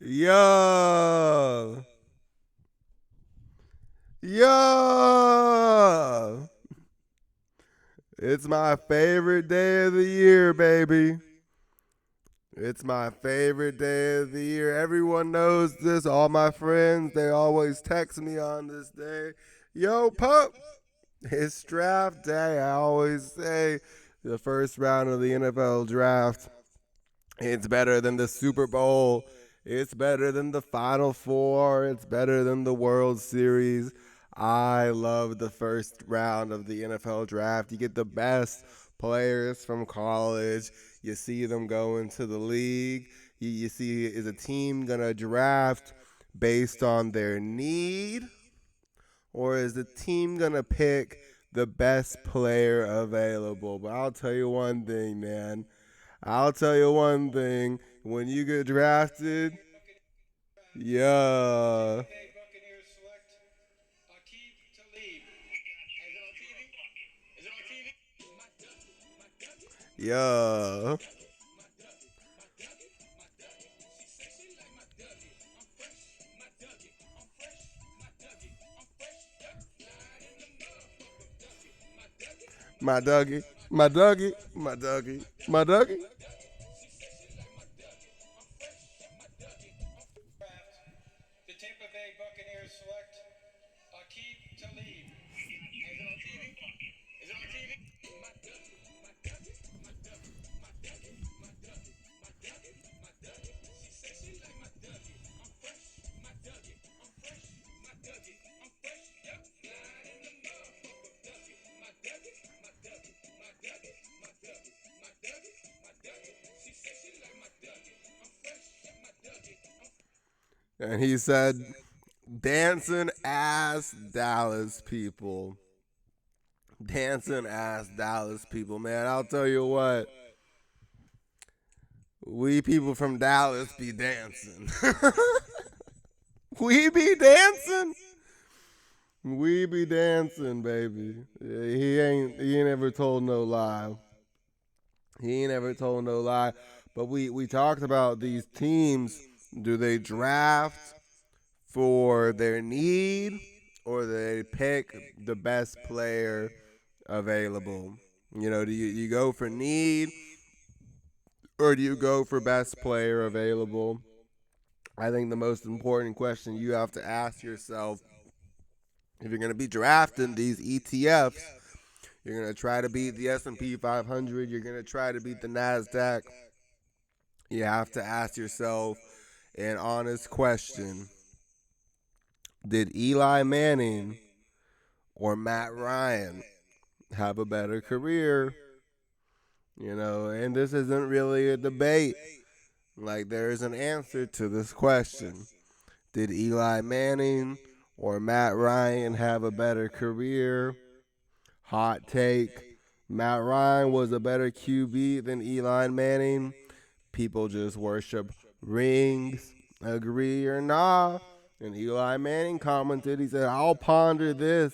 Yo, yo, it's my favorite day of the year, baby. It's my favorite day of the year. Everyone knows this. All my friends, they always text me on this day. Yo, pup, it's draft day. I always say the first round of the NFL draft. It's better than the Super Bowl. It's better than the Final Four. It's better than the World Series. I love the first round of the NFL draft. You get the best players from college. You see them go into the league. You see, is a team going to draft based on their need? Or is the team going to pick the best player available? But I'll tell you one thing, man. I'll tell you one thing. When you get drafted, yeah, yeah, my Dougie, my Dougie, my Dougie, my Dougie. And he said, dancing ass Dallas people. Dancing ass Dallas people, man. I'll tell you what. We people from Dallas be dancing. We be dancing. We be dancing, baby. He ain't ever told no lie. He ain't ever told no lie. But we talked about these teams. Do they draft for their need or they pick the best player available? You know, do you go for need or do you go for best player available? I think the most important question you have to ask yourself if you're going to be drafting these ETFs, you're going to try to beat the S&P 500, you're going to try to beat the Nasdaq. You have to ask yourself an honest question. Did Eli Manning or Matt Ryan have a better career? You know, and this isn't really a debate. Like, there is an answer to this question. Did Eli Manning or Matt Ryan have a better career? Hot take. Matt Ryan was a better QB than Eli Manning. People just worship rings. Agree or not? And Eli Manning commented, he said, I'll ponder this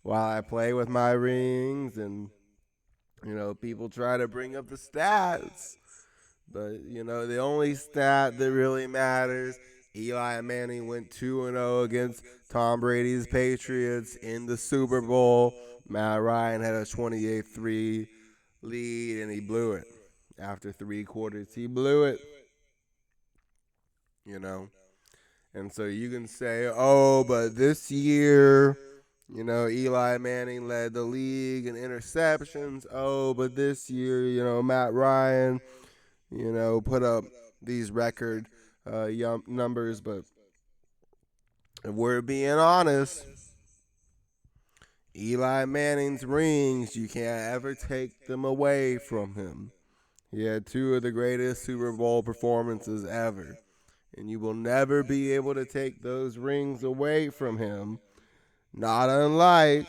while I play with my rings. And, you know, people try to bring up the stats. But, you know, the only stat that really matters, Eli Manning went 2-0 against Tom Brady's Patriots in the Super Bowl. Matt Ryan had a 28-3 lead, and he blew it. After 3 quarters, he blew it, you know. And so you can say, oh, but this year, you know, Eli Manning led the league in interceptions. Oh, but this year, you know, Matt Ryan, you know, put up these record numbers. But if we're being honest, Eli Manning's rings, you can't ever take them away from him. He had two of the greatest Super Bowl performances ever. And you will never be able to take those rings away from him. Not unlike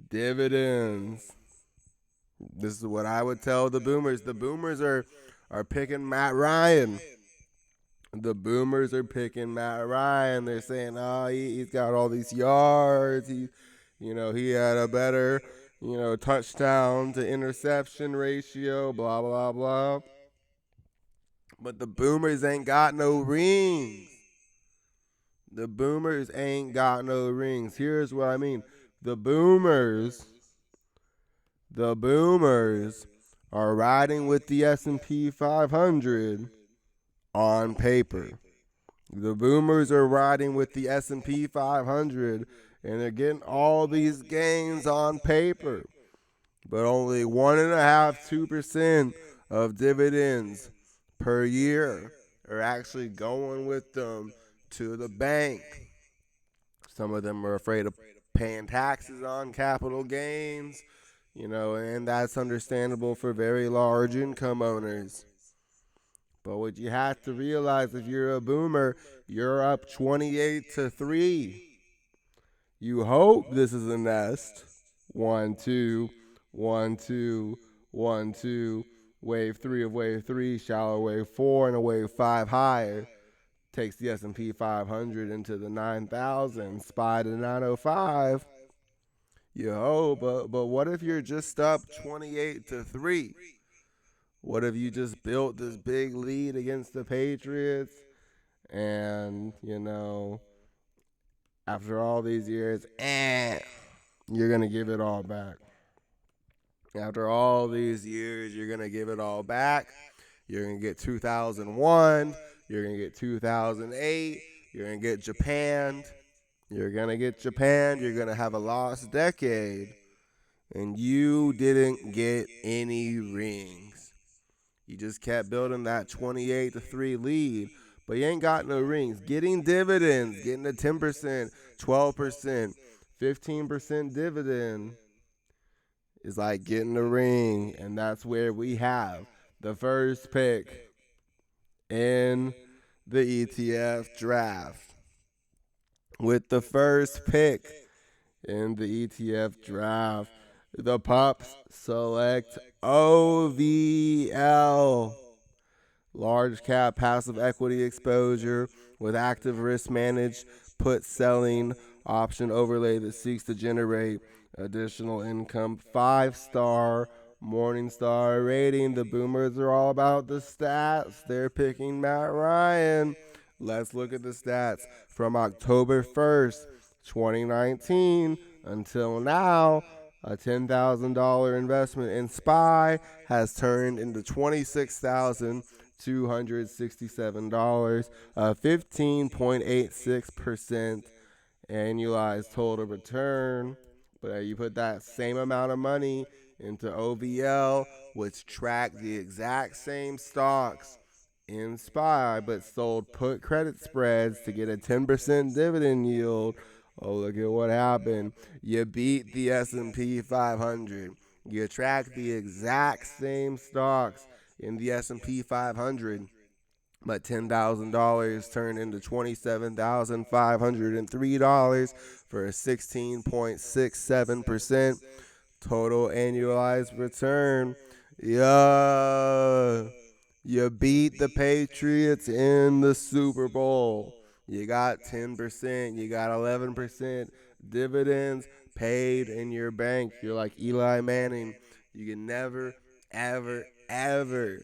dividends. This is what I would tell the boomers. The boomers are picking Matt Ryan. The boomers are picking Matt Ryan. They're saying, oh, he's got all these yards. He had a better touchdown to interception ratio, blah, blah, blah. But the Boomers ain't got no rings. The Boomers ain't got no rings. Here's what I mean. The Boomers, the Boomers are riding with the S&P 500 on paper. The Boomers are riding with the S&P 500 and they're getting all these gains on paper. But only 1.5%, 2% of dividends per year are actually going with them to the bank. Some of them are afraid of paying taxes on capital gains, and that's understandable for very large income owners. But what you have to realize, if you're a boomer, you're up 28-3. You hope this is a nest. 1, 2, 1, 2, 1, 2. Wave 3 of wave 3, shallow wave 4, and a wave 5 higher takes the S&P 500 into the 9,000, SPY to 905. You hope, but what if you're just up 28-3? What if you just built this big lead against the Patriots and, after all these years, you're going to give it all back. After all these years, you're going to give it all back. You're going to get 2001. You're going to get 2008. You're going to get Japan. You're going to get Japan. You're going to have a lost decade. And you didn't get any rings. You just kept building that 28-3 lead. But you ain't got no rings. Getting dividends, getting a 10%, 12%, 15% dividend is like getting a ring. And that's where we have the first pick in the ETF draft. With the first pick in the ETF draft, the Pups select OVL. Large cap passive equity exposure with active risk managed put selling option overlay that seeks to generate additional income. 5-star Morningstar rating. The Boomers are all about the stats. They're picking Matt Ryan. Let's look at the stats from October 1st, 2019 until now. A $10,000 investment in SPY has turned into $26,267, a 15.86% annualized total return. But you put that same amount of money into OVL, which tracked the exact same stocks in SPY, but sold put credit spreads to get a 10% dividend yield. Oh, look at what happened. You beat the S&P 500. You track the exact same stocks in the S&P 500, but $10,000 turned into $27,503 for a 16.67% total annualized return. Yeah. You beat the Patriots in the Super Bowl. You got 10%, you got 11% dividends paid in your bank. You're like Eli Manning. You can never, ever, ever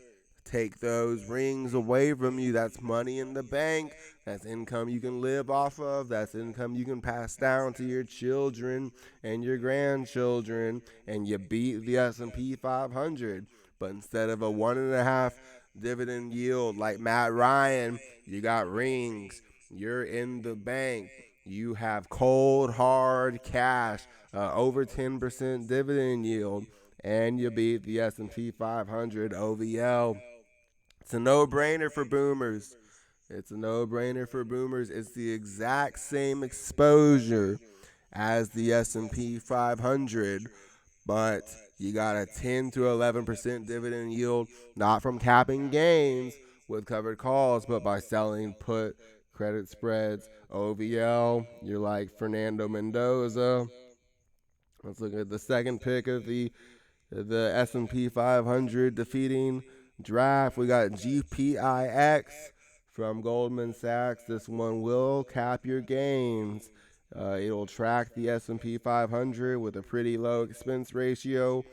take those rings away from you. That's money in the bank. That's income you can live off of. That's income you can pass down to your children and your grandchildren. And you beat the S&P 500. But instead of a 1.5 dividend yield like Matt Ryan, you got rings. You're in the bank. You have cold, hard cash, over 10% dividend yield, and you beat the S&P 500 OVL. It's a no-brainer for boomers. It's a no-brainer for boomers. It's the exact same exposure as the S&P 500, but you got a 10 to 11% dividend yield, not from capping gains with covered calls, but by selling put credit spreads. OVL, you're like Fernando Mendoza. Let's look at the second pick of the S&P 500 defeating draft. We got GPIX from Goldman Sachs. This one will cap your gains. It'll track the S&P 500 with a pretty low expense ratio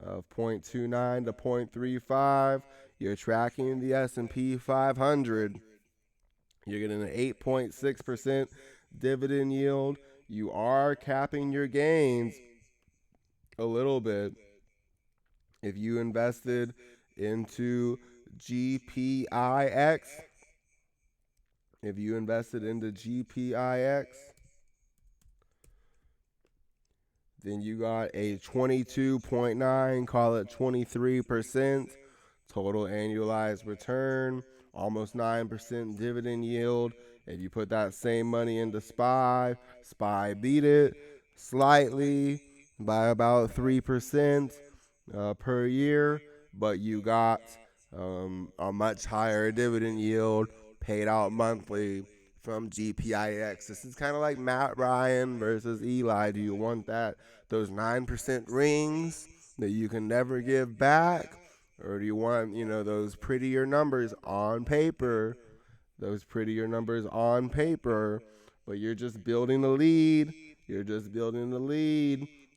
of 0.29 to 0.35. You're tracking the S&P 500. You're getting an 8.6% dividend yield. You are capping your gains a little bit. If you invested into GPIX, if you invested into GPIX, then you got a 22.9, call it 23% total annualized return, almost 9% dividend yield. If you put that same money into SPY beat it slightly by about 3% per year, but you got a much higher dividend yield paid out monthly from GPIX. This is kind of like Matt Ryan versus Eli. Do you want those 9% rings that you can never give back? Or do you want, those prettier numbers on paper? But you're just building the lead.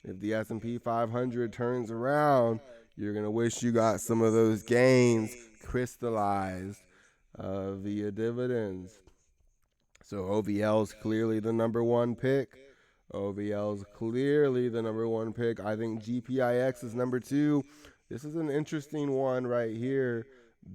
If the S&P 500 turns around, you're going to wish you got some of those gains crystallized via dividends. So OVL is clearly the number one pick. I think GPIX is number two. This is an interesting one right here.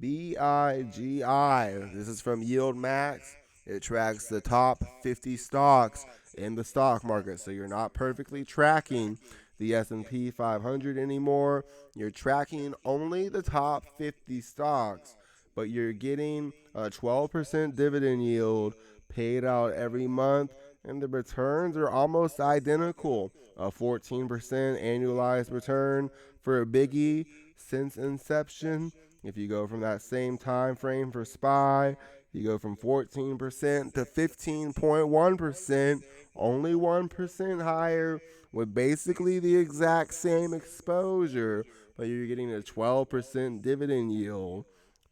BIGI. This is from Yield Max. It tracks the top 50 stocks in the stock market. So you're not perfectly tracking the S&P 500 anymore. You're tracking only the top 50 stocks, but you're getting a 12% dividend yield paid out every month, and the returns are almost identical. A 14% annualized return for a biggie since inception. If you go from that same time frame for SPY, you go from 14% to 15.1%, only 1% higher, with basically the exact same exposure, but you're getting a 12% dividend yield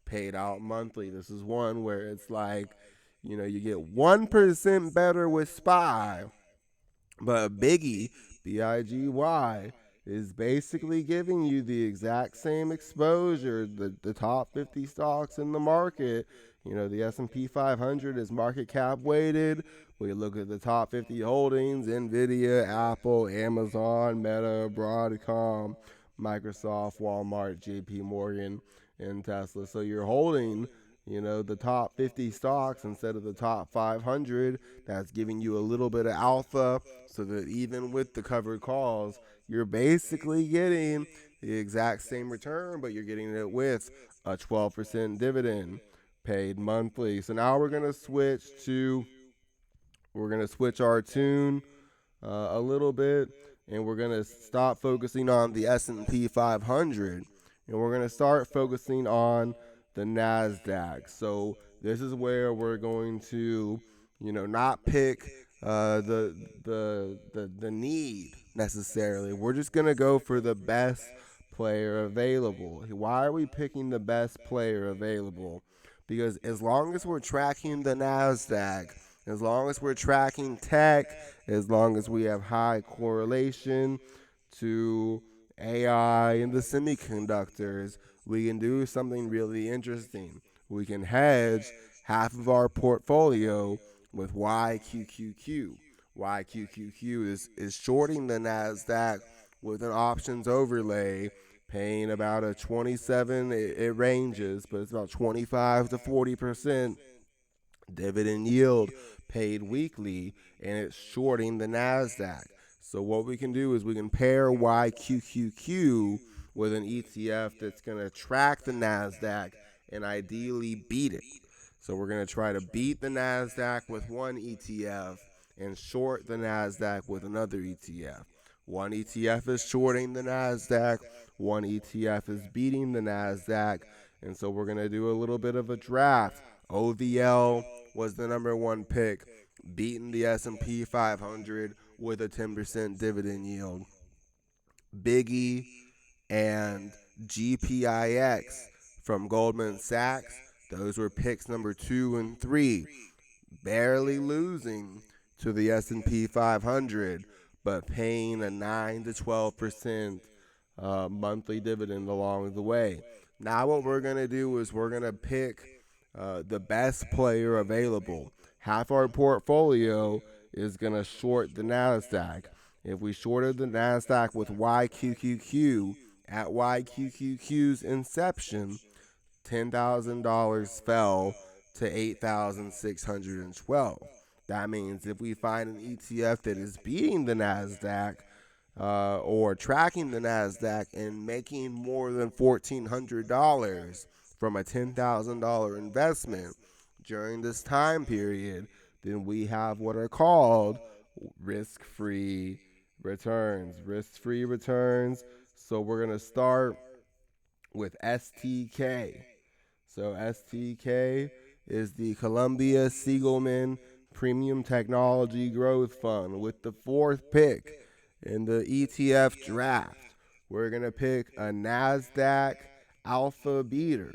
paid out monthly. This is one where it's like, you get 1% better with SPY, but a biggie, BIGY, is basically giving you the exact same exposure, the top 50 stocks in the market. The S&P 500 is market cap weighted. We look at the top 50 holdings: Nvidia, Apple, Amazon, Meta, Broadcom, Microsoft, Walmart, JP Morgan, and Tesla. So you're holding the top 50 stocks instead of the top 500. That's giving you a little bit of alpha, so that even with the covered calls, you're basically getting the exact same return, but you're getting it with a 12% dividend paid monthly. So now we're gonna switch our tune a little bit, and we're gonna stop focusing on the S&P 500, and we're gonna start focusing on the Nasdaq. So this is where we're going to, not pick the need necessarily. We're just gonna go for the best player available. Why are we picking the best player available? Because as long as we're tracking the Nasdaq, as long as we're tracking tech, as long as we have high correlation to AI and the semiconductors, we can do something really interesting. We can hedge half of our portfolio with YQQQ. YQQQ is shorting the Nasdaq with an options overlay, paying about a 27, it ranges, but it's about 25 to 40% dividend yield paid weekly, and it's shorting the Nasdaq. So what we can do is we can pair YQQQ with an ETF that's going to track the Nasdaq and ideally beat it. So we're going to try to beat the Nasdaq with one ETF and short the Nasdaq with another ETF. One ETF is shorting the Nasdaq, one ETF is beating the Nasdaq, and so we're going to do a little bit of a draft. OVL was the number one pick, beating the S&P 500 with a 10% dividend yield. Biggie and GPIX from Goldman Sachs, those were picks number 2 and 3, barely losing. to the S&P 500, but paying a 9 to 12% monthly dividend along the way. Now what we're going to do is we're going to pick the best player available. Half our portfolio is going to short the Nasdaq. If we shorted the Nasdaq with YQQQ at YQQQ's inception, $10,000 fell to 8,612. That means if we find an ETF that is beating the Nasdaq or tracking the Nasdaq and making more than $1,400 from a $10,000 investment during this time period, then we have what are called risk-free returns. Risk-free returns. So we're gonna start with STK. So STK is the Columbia Siegelman Premium Technology Growth Fund with the fourth pick in the ETF draft. We're going to pick a Nasdaq Alpha Beater.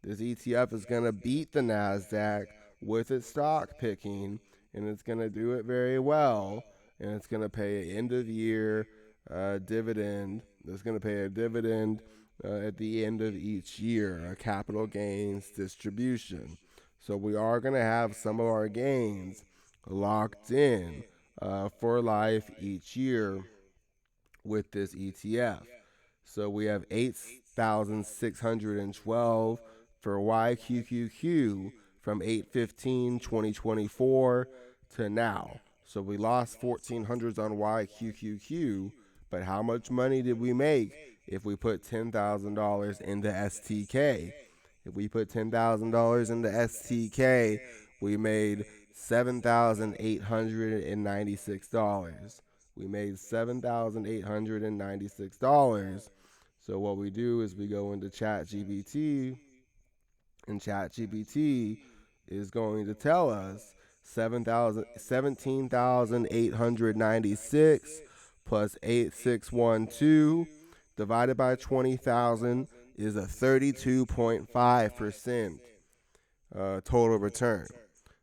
This ETF is going to beat the Nasdaq with its stock picking, and it's going to do it very well, and it's going to pay an end of year dividend. It's going to pay a dividend at the end of each year, a capital gains distribution. So we are going to have some of our gains locked in for life each year with this ETF. So we have 8,612 for YQQQ from 8/15/2024 to now. So we lost 1,400 on YQQQ, but how much money did we make if we put $10,000 into STK? If we put $10,000 into STK, we made $7,896. We made $7,896. So what we do is we go into ChatGPT, and ChatGPT is going to tell us 17,896 plus 8612 divided by 20,000 is a 32.5% total return.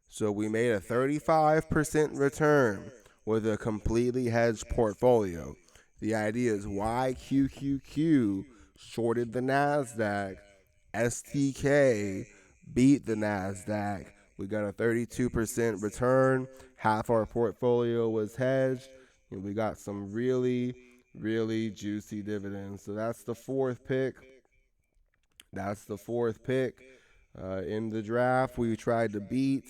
So we made a 35% return with a completely hedged portfolio. The idea is YQQQ shorted the Nasdaq, STK beat the Nasdaq. We got a 32% return. Half our portfolio was hedged, and we got some really, really juicy dividends. So that's the fourth pick. In the draft. We tried to beat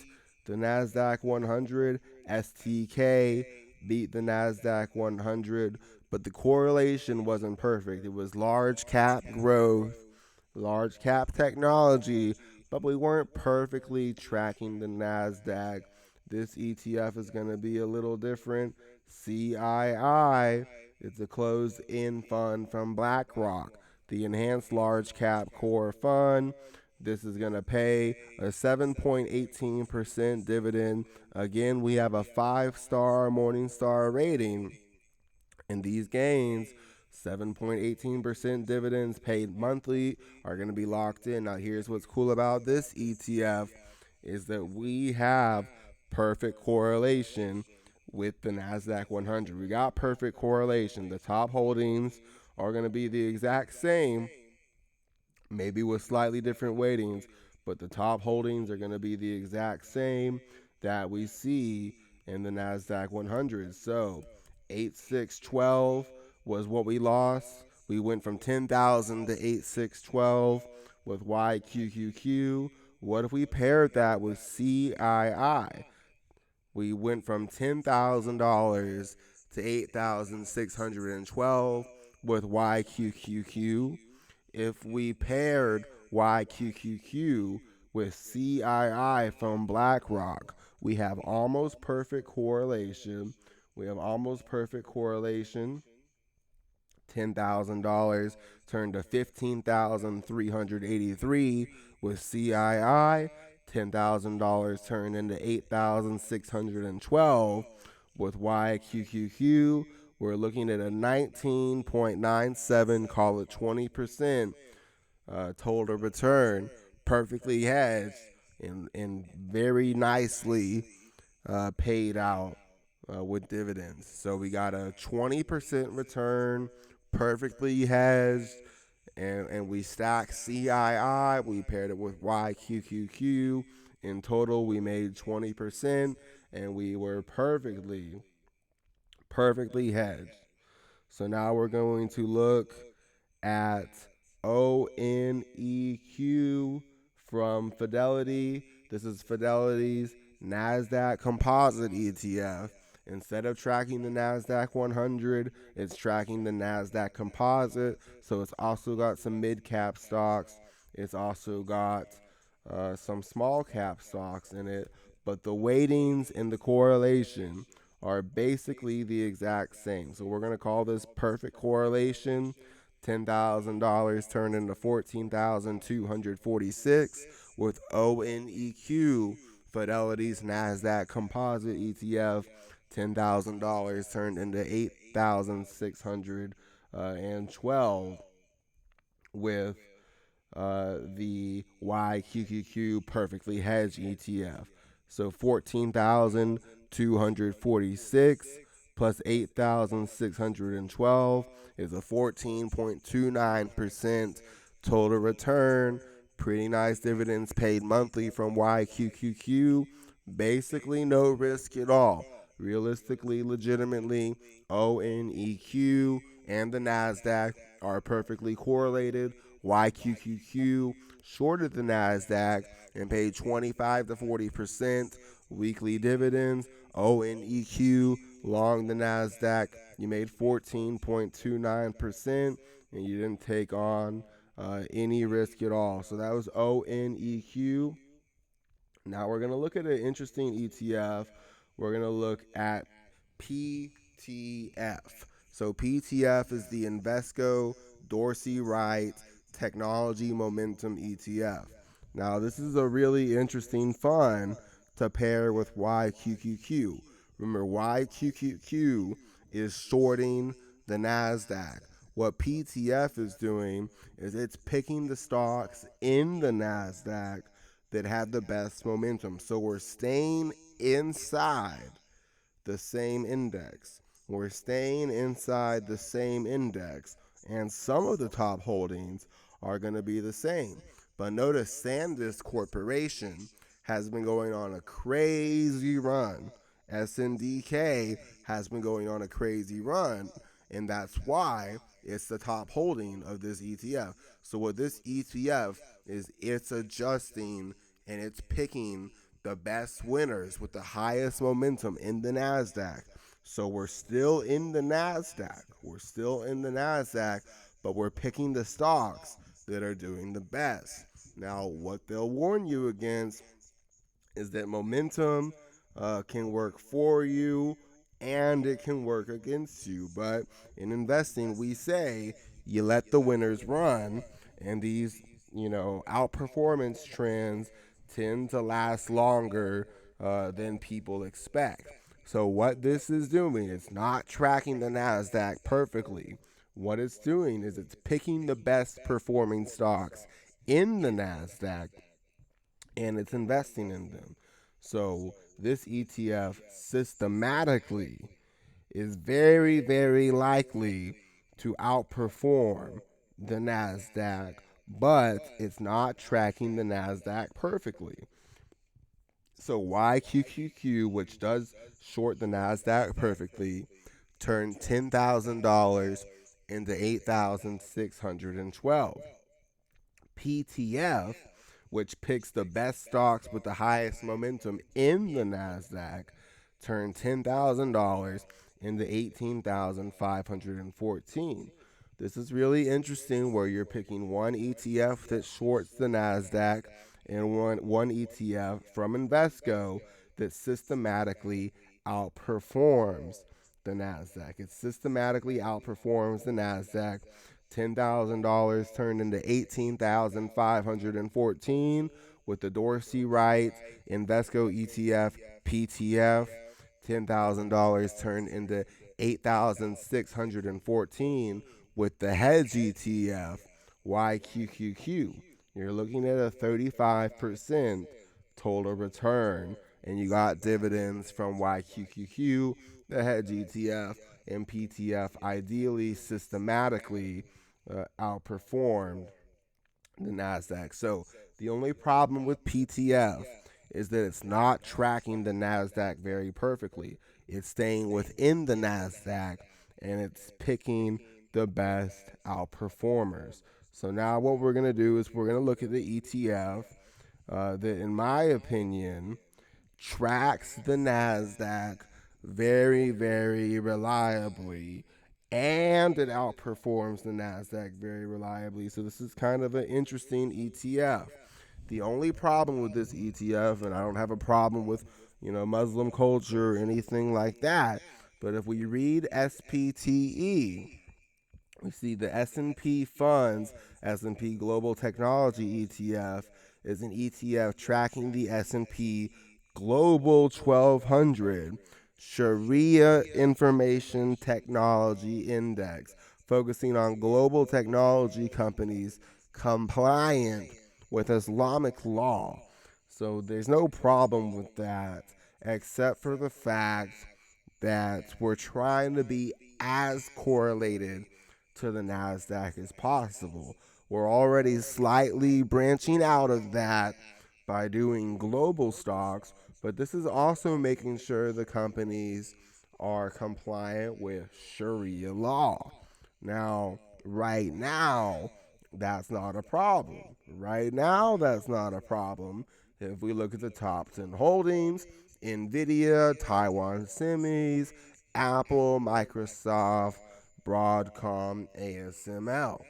the Nasdaq 100. STK beat the Nasdaq 100, but the correlation wasn't perfect. It was large cap growth, large cap technology, but we weren't perfectly tracking the Nasdaq. This ETF is going to be a little different. CII, it's a closed-end fund from BlackRock, the Enhanced Large Cap Core Fund. This is going to pay a 7.18% dividend. Again, we have a 5-star Morningstar rating. And these gains, 7.18% dividends paid monthly, are going to be locked in. Now, here's what's cool about this ETF is that we have perfect correlation with the Nasdaq 100. We got perfect correlation. The top holdings are going to be the exact same, maybe with slightly different weightings, but the top holdings are going to be the exact same that we see in the Nasdaq 100. So 8,612 was what we lost. We went from 10,000 to 8,612 with YQQQ. What if we paired that with CII? We went from $10,000 to 8,612 with YQQQ. If we paired YQQQ with CII from BlackRock, we have almost perfect correlation. $10,000 turned to 15,383 with CII. $10,000 turned into 8,612 with YQQQ. We're looking at a 19.97, call it 20% total return, perfectly hedged and very nicely paid out with dividends. So we got a 20% return, perfectly hedged, and we stacked CII. We paired it with YQQQ. In total, we made 20%, and we were perfectly hedged. So now we're going to look at ONEQ from Fidelity. This is Fidelity's Nasdaq composite ETF. Instead of tracking the Nasdaq 100, it's tracking the Nasdaq composite. So it's also got some mid cap stocks. It's also got some small cap stocks in it. But the weightings and the correlation are basically the exact same. So we're going to call this perfect correlation. $10,000 turned into 14,246 with ONEQ, Fidelity's Nasdaq Composite ETF. $10,000 turned into 8,612 with the YQQQ Perfectly Hedged ETF. So 14,246 plus 8,612 is a 14.29% total return. Pretty nice dividends paid monthly from YQQQ. Basically, no risk at all. Realistically, legitimately, ONEQ and the NASDAQ are perfectly correlated. YQQQ shorted the NASDAQ and paid 25 to 40% weekly dividends. ONEQ long the NASDAQ, you made 14.29% and you didn't take on any risk at all. So that was ONEQ. Now we're going to look at an interesting ETF. We're going to look at PTF. So PTF is the Invesco Dorsey Wright Technology Momentum ETF. Now this is a really interesting fund to pair with YQQQ. Remember, YQQQ is shorting the NASDAQ. What PTF is doing is it's picking the stocks in the NASDAQ that have the best momentum. So we're staying inside the same index. We're staying inside the same index, and some of the top holdings are going to be the same. But notice SanDisk Corporation has been going on a crazy run. SNDK has been going on a crazy run, and that's why it's the top holding of this ETF. So what this ETF is, it's adjusting and it's picking the best winners with the highest momentum in the NASDAQ. So we're still in the NASDAQ. We're still in the NASDAQ, but we're picking the stocks that are doing the best. Now, what they'll warn you against is that momentum can work for you and it can work against you. But in investing, we say you let the winners run, and these, outperformance trends tend to last longer than people expect. So what this is doing, it's not tracking the NASDAQ perfectly. What it's doing is it's picking the best performing stocks in the NASDAQ and it's investing in them. So this ETF systematically is very, very likely to outperform the NASDAQ, but it's not tracking the NASDAQ perfectly. So YQQQ, which does short the NASDAQ perfectly, turned $10,000 into 8,612. PTF, which picks the best stocks with the highest momentum in the NASDAQ, turned $10,000 into 18,514. This is really interesting where you're picking one ETF that shorts the NASDAQ and one ETF from Invesco that systematically outperforms the NASDAQ. It systematically outperforms the NASDAQ. $10,000 turned into 18,514 with the Dorsey Wright Invesco ETF PTF. $10,000 turned into 8,614 with the Hedge ETF YQQQ. You're looking at a 35% total return. and you got dividends from YQQQ, the hedge ETF, and PTF ideally systematically outperformed the Nasdaq. So the only problem with PTF is that it's not tracking the Nasdaq very perfectly. It's staying within the Nasdaq and it's picking the best outperformers. So now what we're going to do is we're going to look at the ETF that, in my opinion, tracks the NASDAQ very, very reliably, and it outperforms the NASDAQ very reliably. So this is kind of an interesting ETF. The only problem with this ETF, and I don't have a problem with, Muslim culture or anything like that, but if we read SPTE, we see the S&P Funds S&P Global Technology ETF is an ETF tracking the S&P Global 1200 Sharia Information Technology Index, focusing on global technology companies compliant with Islamic law. So there's no problem with that, except for the fact that we're trying to be as correlated to the NASDAQ as possible. We're already slightly branching out of that by doing global stocks, but this is also making sure the companies are compliant with Sharia law. Now, right now, that's not a problem. Right now, that's not a problem. If we look at the top 10 holdings, Nvidia, Taiwan Semis, Apple, Microsoft, Broadcom, ASML.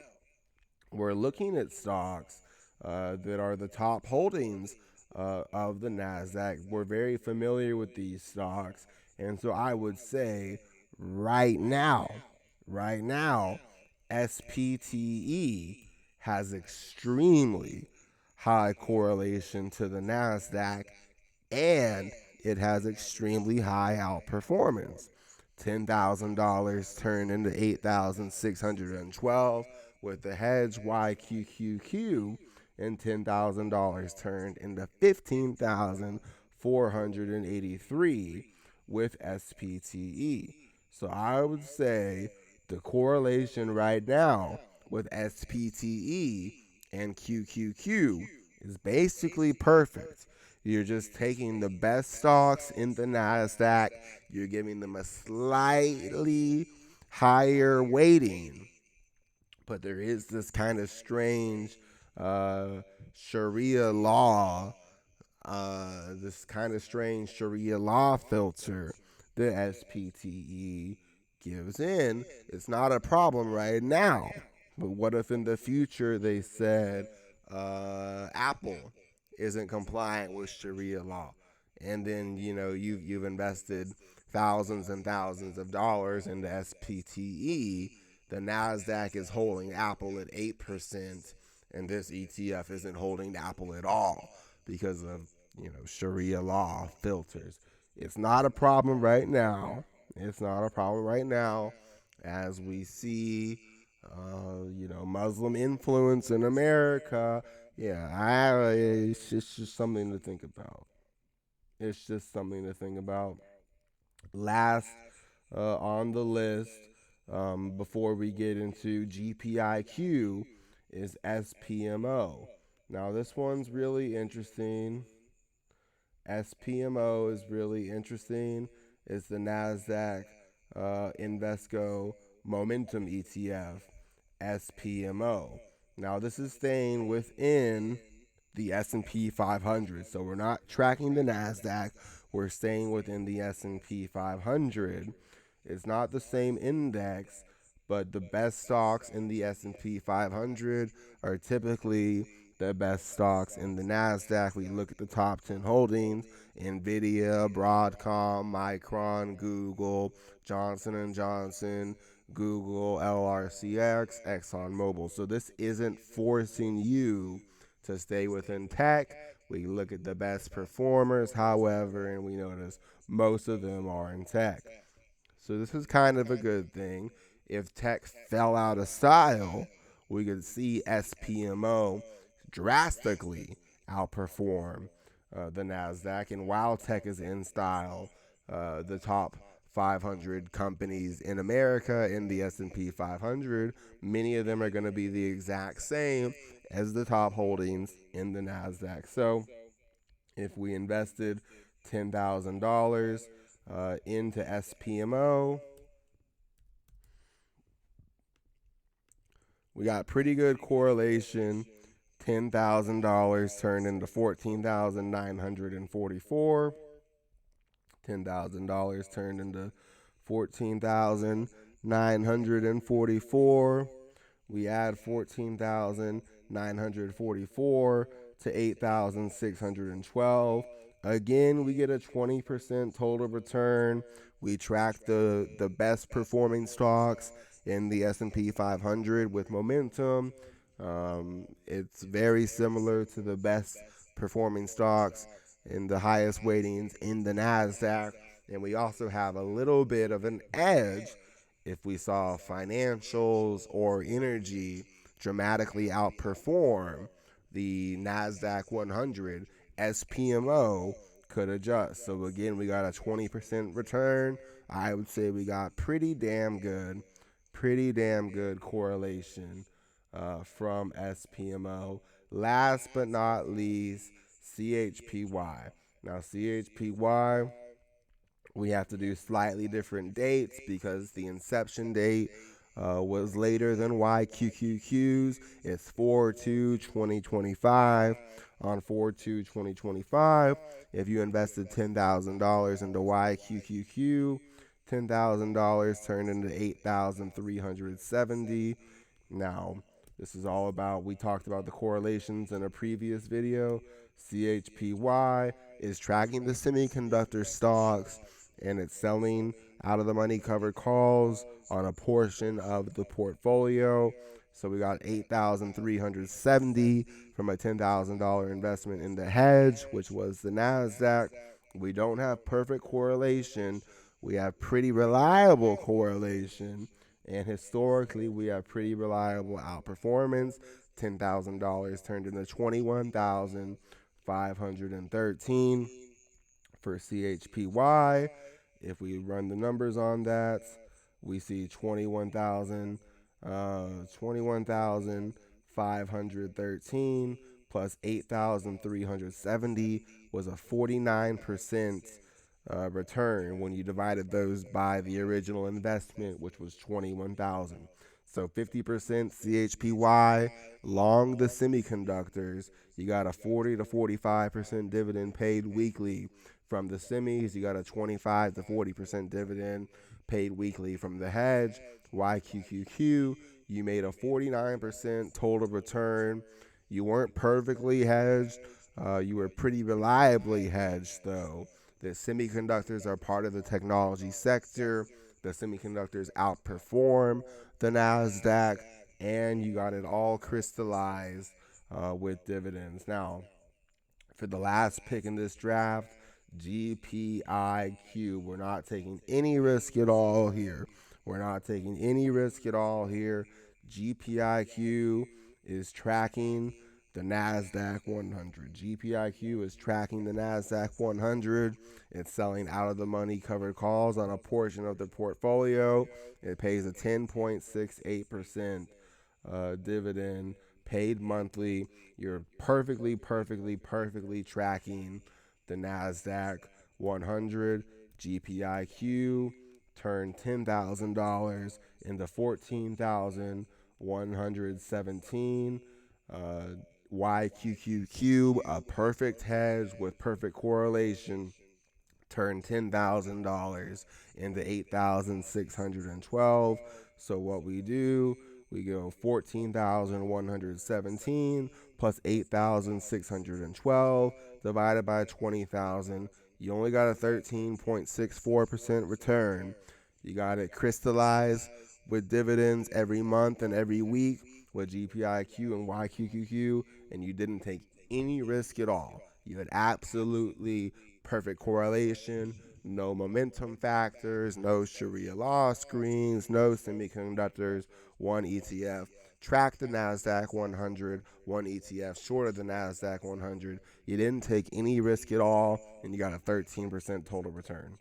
We're looking at stocks that are the top holdings of the NASDAQ. We're very familiar with these stocks. And so I would say right now, SPTE has extremely high correlation to the NASDAQ, and it has extremely high outperformance. $10,000 turned into 8,612 with the hedge YQQQ, and $10,000 turned into 15,483 with SPTE. So I would say the correlation right now with SPTE and QQQ is basically perfect. You're just taking the best stocks in the NASDAQ, you're giving them a slightly higher weighting. But there is this kind of strange Sharia law, filter that SPTE gives in. It's not a problem right now. But what if in the future they said Apple isn't compliant with Sharia law, and then you've invested thousands and thousands of dollars into SPTE. The Nasdaq is holding Apple at 8%, and this ETF isn't holding Apple at all because of Sharia law filters. It's not a problem right now. It's not a problem right now, as we see, Muslim influence in America. Yeah, it's just something to think about. It's just something to think about. Last on the list, before we get into GPIQ, is SPMO. Now, this one's really interesting. SPMO is really interesting. It's the NASDAQ Invesco Momentum ETF, SPMO. Now, this is staying within the S&P 500. So we're not tracking the NASDAQ. We're staying within the S&P 500. It's not the same index, but the best stocks in the S&P 500 are typically the best stocks in the NASDAQ. We look at the top 10 holdings: Nvidia, Broadcom, Micron, Google, Johnson & Johnson, Google, LRCX, ExxonMobil. So this isn't forcing you to stay within tech. We look at the best performers, however, and we notice most of them are in tech. So this is kind of a good thing. If tech fell out of style, we could see SPMO drastically outperform the Nasdaq, and while tech is in style, the top 500 companies in America in the S&P 500, many of them are going to be the exact same as the top holdings in the Nasdaq. So if we invested $10,000 into SPMO, we got pretty good correlation. $10,000 turned into 14,944. $10,000 turned into 14,944. We add 14,944 to 8,612. Again, we get a 20% total return. We track the best performing stocks in the S&P 500 with momentum. It's very similar to the best performing stocks in the highest weightings in the Nasdaq. And we also have a little bit of an edge if we saw financials or energy dramatically outperform the Nasdaq 100. SPMO could adjust. So again, we got a 20% return. I would say we got pretty damn good correlation from SPMO. Last but not least, CHPY. Now, CHPY, we have to do slightly different dates because the inception date was later than YQQQ's. It's 4/2/2025. On 4/2/2025, if you invested $10,000 into YQQQ, $10,000 turned into 8,370. Now, this is all about, we talked about the correlations in a previous video. CHPY is tracking the semiconductor stocks, and it's selling out of the money covered calls on a portion of the portfolio. So we got 8,370 from a $10,000 investment in the hedge, which was the Nasdaq. We don't have perfect correlation. We have pretty reliable correlation. And historically, we have pretty reliable outperformance. $10,000 turned into 21,513 for CHPY. If we run the numbers on that, we see 21,513 plus 8,370 was a 49% return when you divided those by the original investment, which was 21,000. So 50% CHPY long the semiconductors. You got a 40 to 45% dividend paid weekly from the semis. You got a 25 to 40% dividend paid weekly from the hedge. YQQQ, you made a 49% total return. You weren't perfectly hedged. You were pretty reliably hedged, though. The semiconductors are part of the technology sector. The semiconductors outperform the Nasdaq, and you got it all crystallized with dividends. Now, for the last pick in this draft, GPIQ. We're not taking any risk at all here. We're not taking any risk at all here. GPIQ is tracking the Nasdaq 100. GPIQ is tracking the Nasdaq 100. It's selling out of the money covered calls on a portion of the portfolio. It pays a 10.68% dividend paid monthly. You're perfectly tracking the Nasdaq 100. GPIQ turned $10,000 into 14,117. YQQQ, a perfect hedge with perfect correlation, turned $10,000 into 8,612. So what we do, we go 14,117 plus 8,612 divided by 20,000. You only got a 13.64% return. You got it crystallized with dividends every month and every week with GPIQ and YQQQ, and you didn't take any risk at all. You had absolutely perfect correlation, no momentum factors, no Sharia law screens, no semiconductors, one ETF. tracked the Nasdaq 100, one ETF short of the Nasdaq 100. You didn't take any risk at all, and you got a 13% total return.